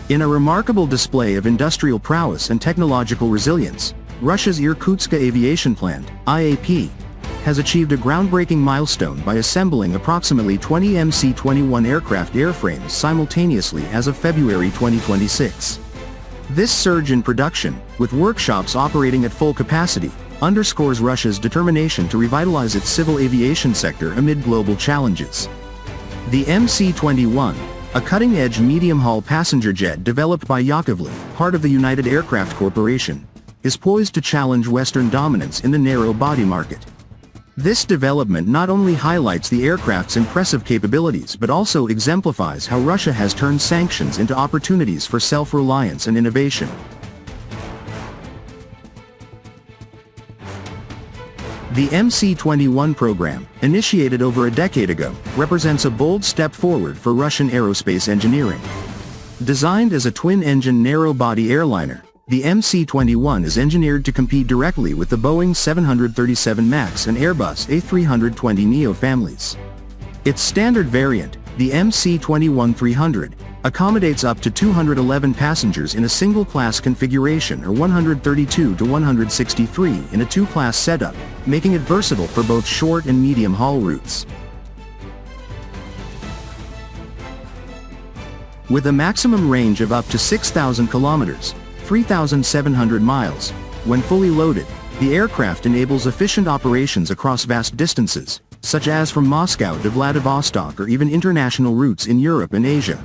In a remarkable display of industrial prowess and technological resilience, Russia's Irkutsk Aviation Plant, IAP, has achieved a groundbreaking milestone by assembling approximately 20 MC-21 aircraft airframes simultaneously as of February 2026. This surge in production, with workshops operating at full capacity, underscores Russia's determination to revitalize its civil aviation sector amid global challenges. The MC-21, a cutting-edge medium-haul passenger jet developed by Yakovlev, part of the United Aircraft Corporation, is poised to challenge Western dominance in the narrow-body market. This development not only highlights the aircraft's impressive capabilities but also exemplifies how Russia has turned sanctions into opportunities for self-reliance and innovation. The MC-21 program, initiated over a decade ago, represents a bold step forward for Russian aerospace engineering. Designed as a twin-engine narrow-body airliner, the MC-21 is engineered to compete directly with the Boeing 737 MAX and Airbus A320neo families. Its standard variant, the MC-21-300, accommodates up to 211 passengers in a single-class configuration or 132 to 163 in a two-class setup, making it versatile for both short and medium-haul routes. With a maximum range of up to 6,000 kilometers, 3,700 miles, when fully loaded, the aircraft enables efficient operations across vast distances, such as from Moscow to Vladivostok or even international routes in Europe and Asia.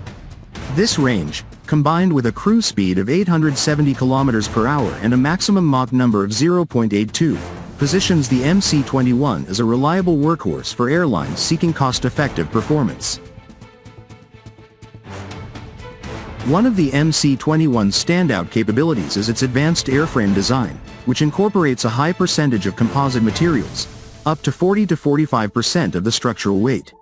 This range, combined with a cruise speed of 870 km per hour and a maximum Mach number of 0.82, positions the MC-21 as a reliable workhorse for airlines seeking cost-effective performance. One of the MC-21's standout capabilities is its advanced airframe design, which incorporates a high percentage of composite materials, up to 40 to 45% of the structural weight.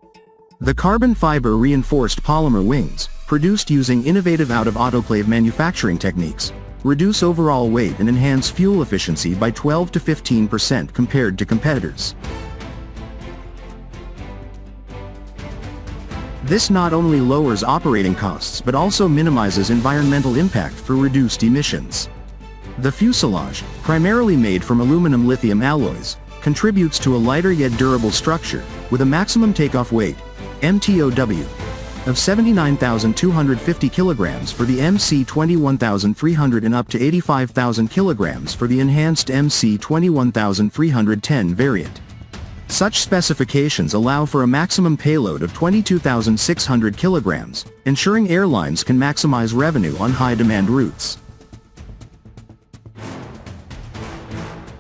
The carbon fiber reinforced polymer wings, produced using innovative out-of-autoclave manufacturing techniques, reduce overall weight and enhance fuel efficiency by 12 to 15% compared to competitors. This not only lowers operating costs but also minimizes environmental impact through reduced emissions. The fuselage, primarily made from aluminum-lithium alloys, contributes to a lighter yet durable structure, with a maximum takeoff weight, MTOW, of 79,250 kilograms for the MC-21,300 and up to 85,000 kilograms for the enhanced MC-21,310 variant. Such specifications allow for a maximum payload of 22,600 kilograms, ensuring airlines can maximize revenue on high-demand routes.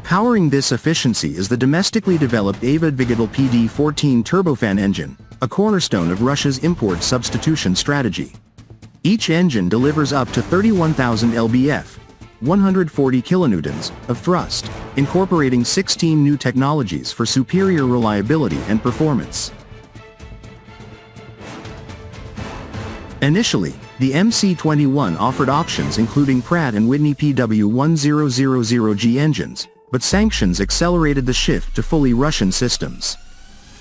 Powering this efficiency is the domestically developed Avionics PD-14 turbofan engine, a cornerstone of Russia's import substitution strategy. Each engine delivers up to 31,000 lbf, 140 kilonewtons, of thrust, incorporating 16 new technologies for superior reliability and performance. Initially, the MC-21 offered options including Pratt & Whitney PW1000G engines, but sanctions accelerated the shift to fully Russian systems.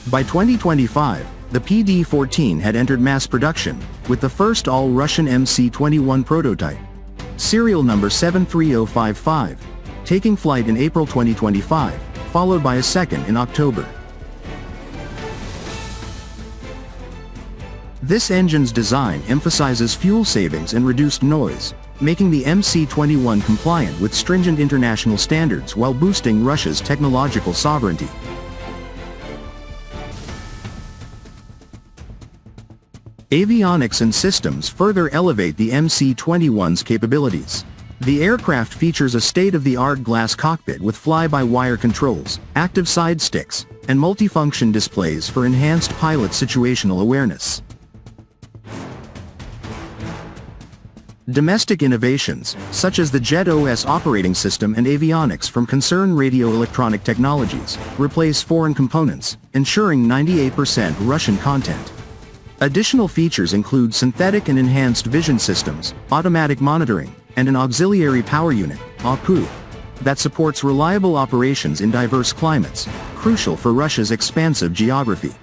By 2025, the PD-14 had entered mass production, with the first all-Russian MC-21 prototype, serial number 73055, taking flight in April 2025, followed by a second in October. This engine's design emphasizes fuel savings and reduced noise, making the MC-21 compliant with stringent international standards while boosting Russia's technological sovereignty. Avionics and systems further elevate the MC-21's capabilities. The aircraft features a state-of-the-art glass cockpit with fly-by-wire controls, active side sticks, and multifunction displays for enhanced pilot situational awareness. Domestic innovations, such as the JetOS operating system and avionics from Concern Radio Electronic Technologies, replace foreign components, ensuring 98% Russian content. Additional features include synthetic and enhanced vision systems, automatic monitoring, and an auxiliary power unit, APU, that supports reliable operations in diverse climates, crucial for Russia's expansive geography.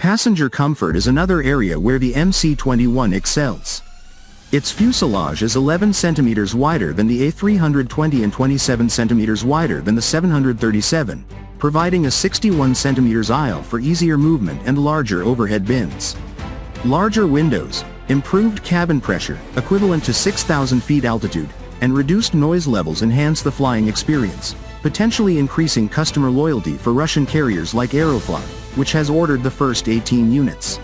Passenger comfort is another area where the MC-21 excels. Its fuselage is 11 cm wider than the A320 and 27 cm wider than the 737, providing a 61 cm aisle for easier movement and larger overhead bins. Larger windows, improved cabin pressure, equivalent to 6,000 feet altitude, and reduced noise levels enhance the flying experience, potentially increasing customer loyalty for Russian carriers like Aeroflot, which has ordered the first 18 units.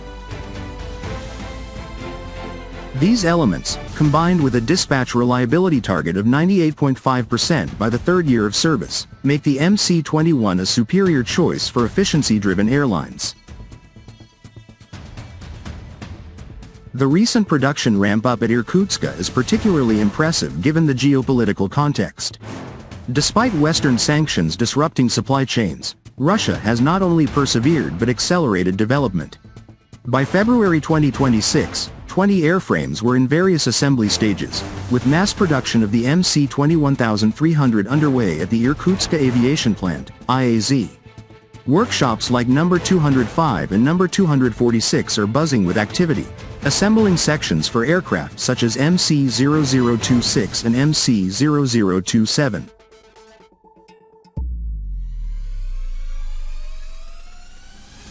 These elements, combined with a dispatch reliability target of 98.5% by the third year of service, make the MC-21 a superior choice for efficiency-driven airlines. The recent production ramp-up at Irkutsk is particularly impressive given the geopolitical context. Despite Western sanctions disrupting supply chains, Russia has not only persevered but accelerated development. By February 2026, 20 airframes were in various assembly stages, with mass production of the MC-21,300 underway at the Irkutsk Aviation Plant, IAZ. Workshops like No. 205 and No. 246 are buzzing with activity, assembling sections for aircraft such as MC-0026 and MC-0027.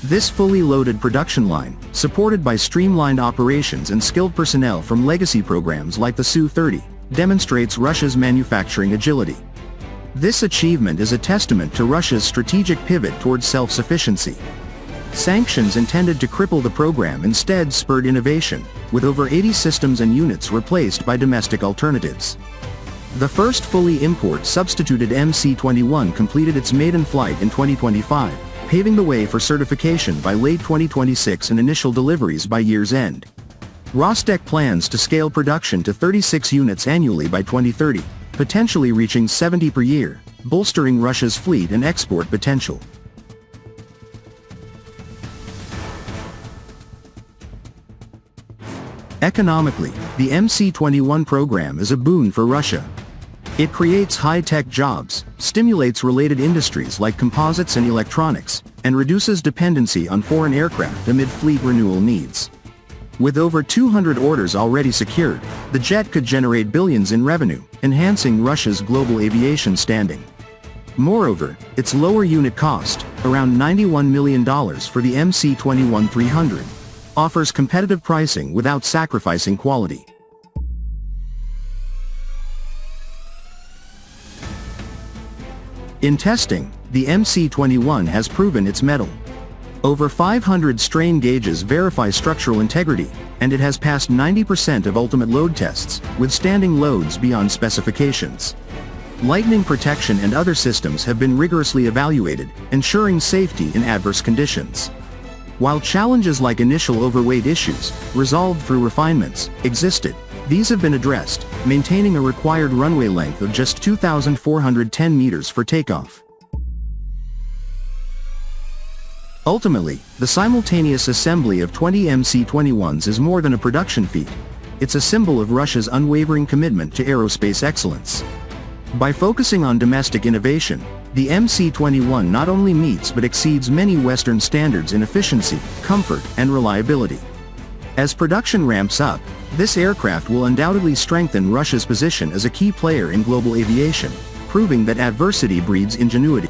This fully loaded production line, supported by streamlined operations and skilled personnel from legacy programs like the Su-30, demonstrates Russia's manufacturing agility. This achievement is a testament to Russia's strategic pivot towards self-sufficiency. Sanctions intended to cripple the program instead spurred innovation, with over 80 systems and units replaced by domestic alternatives. The first fully import-substituted MC-21 completed its maiden flight in 2025, paving the way for certification by late 2026 and initial deliveries by year's end. Rostec plans to scale production to 36 units annually by 2030, potentially reaching 70 per year, bolstering Russia's fleet and export potential. Economically, the MC-21 program is a boon for Russia. It creates high-tech jobs, stimulates related industries like composites and electronics, and reduces dependency on foreign aircraft amid fleet renewal needs. With over 200 orders already secured, the jet could generate billions in revenue, enhancing Russia's global aviation standing. Moreover, its lower unit cost, around $91 million for the MC-21-300, offers competitive pricing without sacrificing quality. In testing, the MC-21 has proven its mettle. Over 500 strain gauges verify structural integrity, and it has passed 90% of ultimate load tests, withstanding loads beyond specifications. Lightning protection and other systems have been rigorously evaluated, ensuring safety in adverse conditions. While challenges like initial overweight issues, resolved through refinements, existed, these have been addressed, maintaining a required runway length of just 2,410 meters for takeoff. Ultimately, the simultaneous assembly of 20 MC-21s is more than a production feat. It's a symbol of Russia's unwavering commitment to aerospace excellence. By focusing on domestic innovation, the MC-21 not only meets but exceeds many Western standards in efficiency, comfort, and reliability. As production ramps up, this aircraft will undoubtedly strengthen Russia's position as a key player in global aviation, proving that adversity breeds ingenuity.